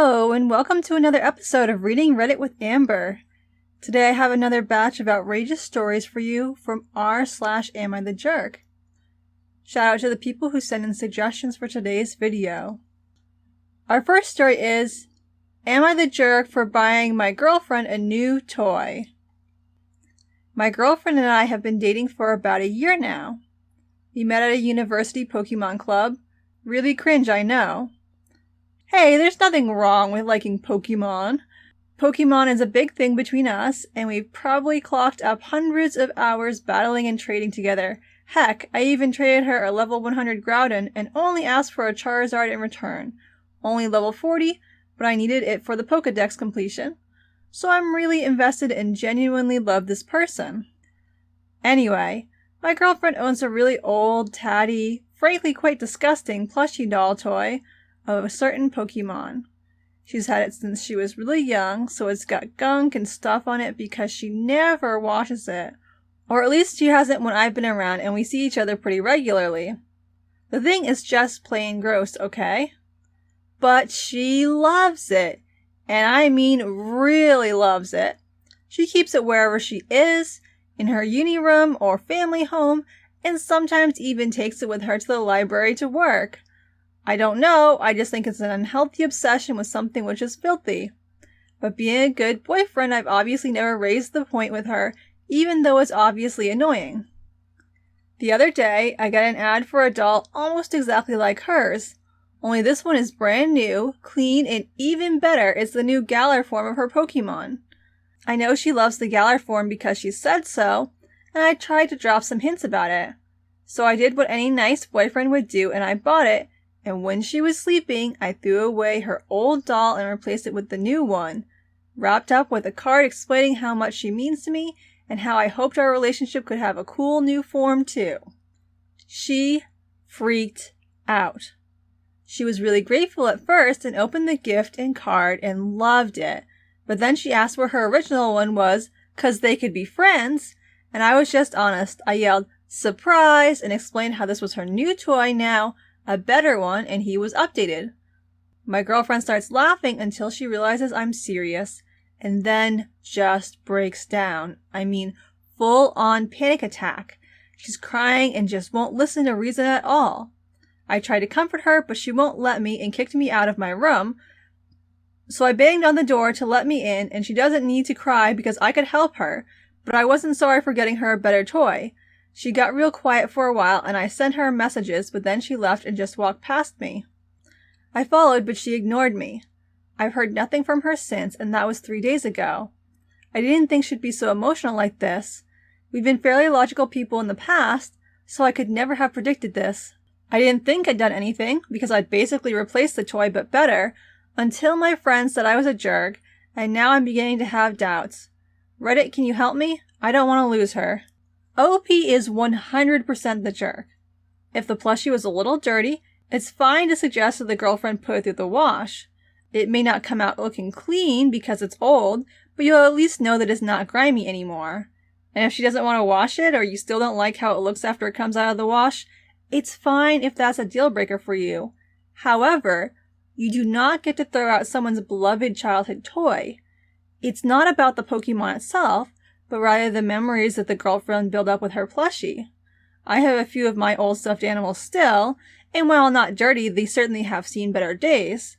Hello, and welcome to another episode of Reading Reddit with Amber. Today I have another batch of outrageous stories for you from r/Am I the Jerk. Shout out to the people who sent in suggestions for today's video. Our first story is, Am I the Jerk for buying my girlfriend a new toy? My girlfriend and I have been dating for about a year now. We met at a university Pokemon club. Really cringe, I know. Hey, there's nothing wrong with liking Pokemon. Pokemon is a big thing between us, and we've probably clocked up hundreds of hours battling and trading together. Heck, I even traded her a level 100 Groudon and only asked for a Charizard in return. Only level 40, but I needed it for the Pokedex completion. So I'm really invested and genuinely love this person. Anyway, my girlfriend owns a really old, tatty, frankly quite disgusting plushie doll toy of a certain Pokemon. She's had it since she was really young, so it's got gunk and stuff on it because she never washes it. Or at least she hasn't when I've been around and we see each other pretty regularly. The thing is just plain gross, okay? But she loves it. And I mean really loves it. She keeps it wherever she is, in her uni room or family home, and sometimes even takes it with her to the library to work. I don't know, I just think it's an unhealthy obsession with something which is filthy. But being a good boyfriend, I've obviously never raised the point with her, even though it's obviously annoying. The other day, I got an ad for a doll almost exactly like hers. Only this one is brand new, clean, and even better, it's the new Galar form of her Pokemon. I know she loves the Galar form because she said so, and I tried to drop some hints about it. So I did what any nice boyfriend would do and I bought it. And when she was sleeping, I threw away her old doll and replaced it with the new one, wrapped up with a card explaining how much she means to me and how I hoped our relationship could have a cool new form too. She freaked out. She was really grateful at first and opened the gift and card and loved it, but then she asked where her original one was, 'cause they could be friends, and I was just honest. I yelled, "Surprise!" and explained how this was her new toy now, a better one, and he was updated. My girlfriend starts laughing until she realizes I'm serious, and then just breaks down. I mean, full-on panic attack. She's crying and just won't listen to reason at all. I try to comfort her, but she won't let me and kicked me out of my room. So I banged on the door to let me in, and she doesn't need to cry because I could help her, but I wasn't sorry for getting her a better toy. She got real quiet for a while and I sent her messages, but then she left and just walked past me. I followed, but she ignored me. I've heard nothing from her since, and that was 3 days ago. I didn't think she'd be so emotional like this. We've been fairly logical people in the past, so I could never have predicted this. I didn't think I'd done anything, because I'd basically replaced the toy but better, until my friend said I was a jerk, and now I'm beginning to have doubts. Reddit, can you help me? I don't want to lose her. OP is 100% the jerk. If the plushie was a little dirty, it's fine to suggest that the girlfriend put it through the wash. It may not come out looking clean because it's old, but you'll at least know that it's not grimy anymore. And if she doesn't want to wash it, or you still don't like how it looks after it comes out of the wash, it's fine if that's a deal breaker for you. However, you do not get to throw out someone's beloved childhood toy. It's not about the Pokemon itself, but rather the memories that the girlfriend built up with her plushie. I have a few of my old stuffed animals still, and while not dirty, they certainly have seen better days.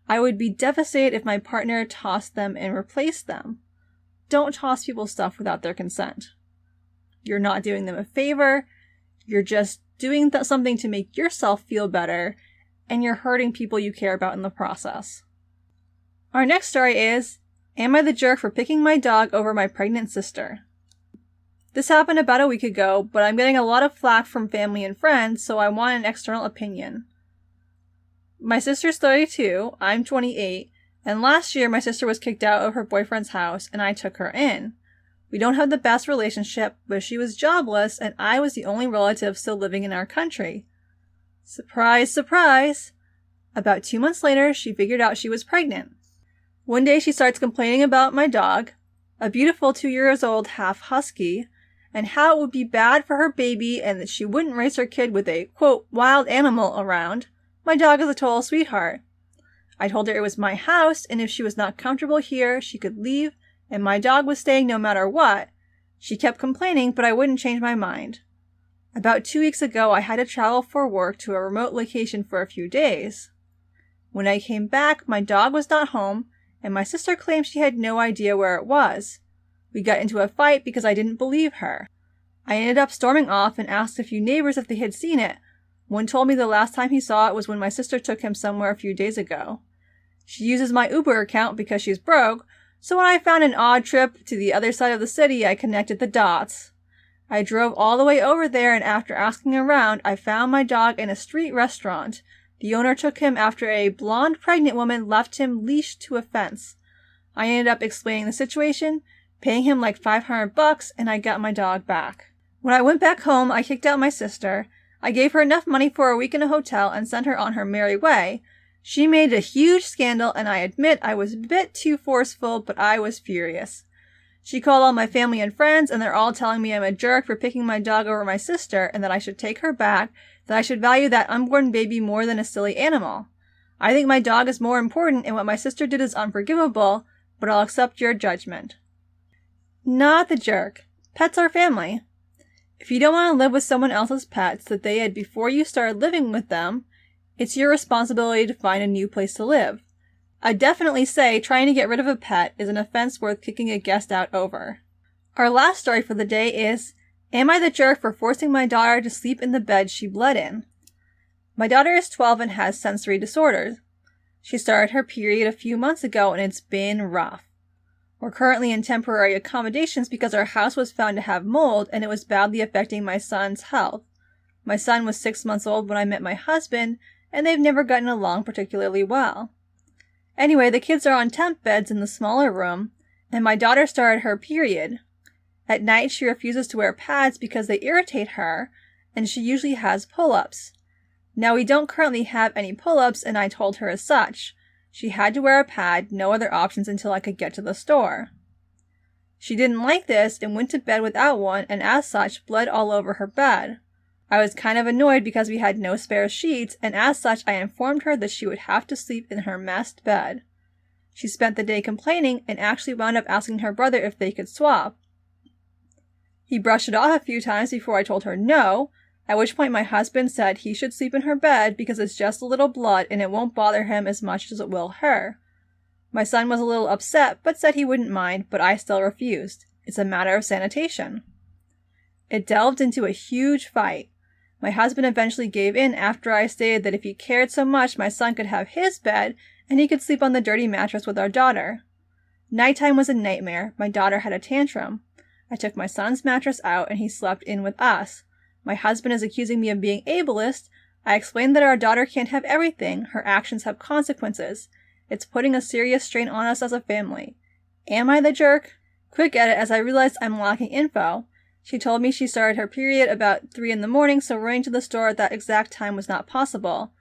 I would be devastated if my partner tossed them and replaced them. Don't toss people's stuff without their consent. You're not doing them a favor, you're just doing something to make yourself feel better, and you're hurting people you care about in the process. Our next story is, Am I the jerk for picking my dog over my pregnant sister? This happened about a week ago, but I'm getting a lot of flack from family and friends, so I want an external opinion. My sister's 32, I'm 28, and last year my sister was kicked out of her boyfriend's house and I took her in. We don't have the best relationship, but she was jobless and I was the only relative still living in our country. Surprise, surprise! About 2 months later, she figured out she was pregnant. One day she starts complaining about my dog, a beautiful 2-year-old half husky, and how it would be bad for her baby and that she wouldn't raise her kid with a, quote, wild animal around. My dog is a total sweetheart. I told her it was my house, and if she was not comfortable here, she could leave, and my dog was staying no matter what. She kept complaining, but I wouldn't change my mind. About 2 weeks ago, I had to travel for work to a remote location for a few days. When I came back, my dog was not home, and my sister claimed she had no idea where it was. We got into a fight because I didn't believe her. I ended up storming off and asked a few neighbors if they had seen it. One told me the last time he saw it was when my sister took him somewhere a few days ago. She uses my Uber account because she's broke, so when I found an odd trip to the other side of the city, I connected the dots. I drove all the way over there, and after asking around, I found my dog in a street restaurant. The owner took him after a blonde pregnant woman left him leashed to a fence. I ended up explaining the situation, paying him like $500, and I got my dog back. When I went back home, I kicked out my sister. I gave her enough money for a week in a hotel and sent her on her merry way. She made a huge scandal, and I admit I was a bit too forceful, but I was furious. She called all my family and friends, and they're all telling me I'm a jerk for picking my dog over my sister, and that I should take her back, that I should value that unborn baby more than a silly animal. I think my dog is more important, and what my sister did is unforgivable, but I'll accept your judgment. Not the jerk. Pets are family. If you don't want to live with someone else's pets that they had before you started living with them, it's your responsibility to find a new place to live. I'd definitely say trying to get rid of a pet is an offense worth kicking a guest out over. Our last story for the day is, am I the jerk for forcing my daughter to sleep in the bed she bled in? My daughter is 12 and has sensory disorders. She started her period a few months ago and it's been rough. We're currently in temporary accommodations because our house was found to have mold and it was badly affecting my son's health. My son was 6 months old when I met my husband, and they've never gotten along particularly well. Anyway, the kids are on temp beds in the smaller room, and my daughter started her period. At night, she refuses to wear pads because they irritate her, and she usually has pull-ups. Now, we don't currently have any pull-ups, and I told her as such. She had to wear a pad, no other options until I could get to the store. She didn't like this and went to bed without one, and as such, bled all over her bed. I was kind of annoyed because we had no spare sheets, and as such, I informed her that she would have to sleep in her messed bed. She spent the day complaining and actually wound up asking her brother if they could swap. He brushed it off a few times before I told her no, at which point my husband said he should sleep in her bed because it's just a little blood and it won't bother him as much as it will her. My son was a little upset but said he wouldn't mind, but I still refused. It's a matter of sanitation. It delved into a huge fight. My husband eventually gave in after I stated that if he cared so much, my son could have his bed and he could sleep on the dirty mattress with our daughter. Nighttime was a nightmare. My daughter had a tantrum. I took my son's mattress out and he slept in with us. My husband is accusing me of being ableist. I explained that our daughter can't have everything. Her actions have consequences. It's putting a serious strain on us as a family. Am I the jerk? Quick edit as I realized I'm lacking info. She told me she started her period about 3 in the morning, so running to the store at that exact time was not possible.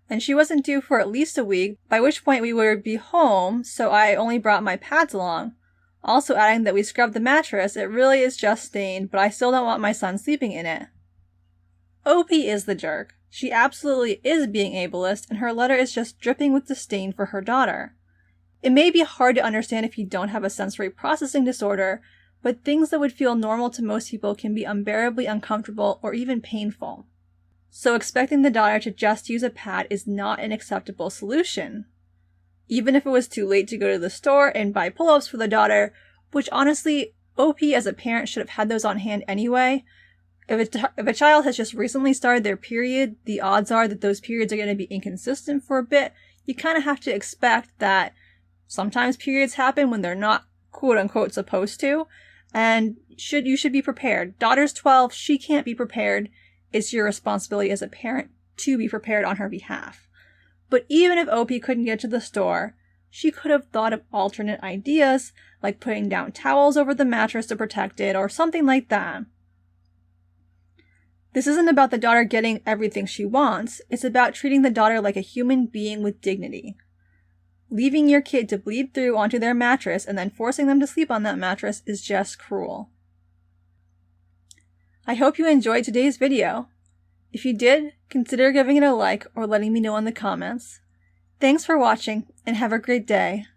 And she wasn't due for at least a week, by which point we would be home, so I only brought my pads along. Also adding that we scrubbed the mattress, it really is just stained, but I still don't want my son sleeping in it. OP is the jerk. She absolutely is being ableist, and her letter is just dripping with disdain for her daughter. It may be hard to understand if you don't have a sensory processing disorder, but things that would feel normal to most people can be unbearably uncomfortable or even painful. So expecting the daughter to just use a pad is not an acceptable solution. Even if it was too late to go to the store and buy pull-ups for the daughter, which honestly, OP as a parent should have had those on hand anyway. If a child has just recently started their period, the odds are that those periods are going to be inconsistent for a bit. You kind of have to expect that sometimes periods happen when they're not quote-unquote supposed to, and you should be prepared. Daughter's 12, she can't be prepared. It's your responsibility as a parent to be prepared on her behalf. But even if OP couldn't get to the store, she could have thought of alternate ideas, like putting down towels over the mattress to protect it, or something like that. This isn't about the daughter getting everything she wants, it's about treating the daughter like a human being with dignity. Leaving your kid to bleed through onto their mattress and then forcing them to sleep on that mattress is just cruel. I hope you enjoyed today's video. If you did, consider giving it a like or letting me know in the comments. Thanks for watching, and have a great day.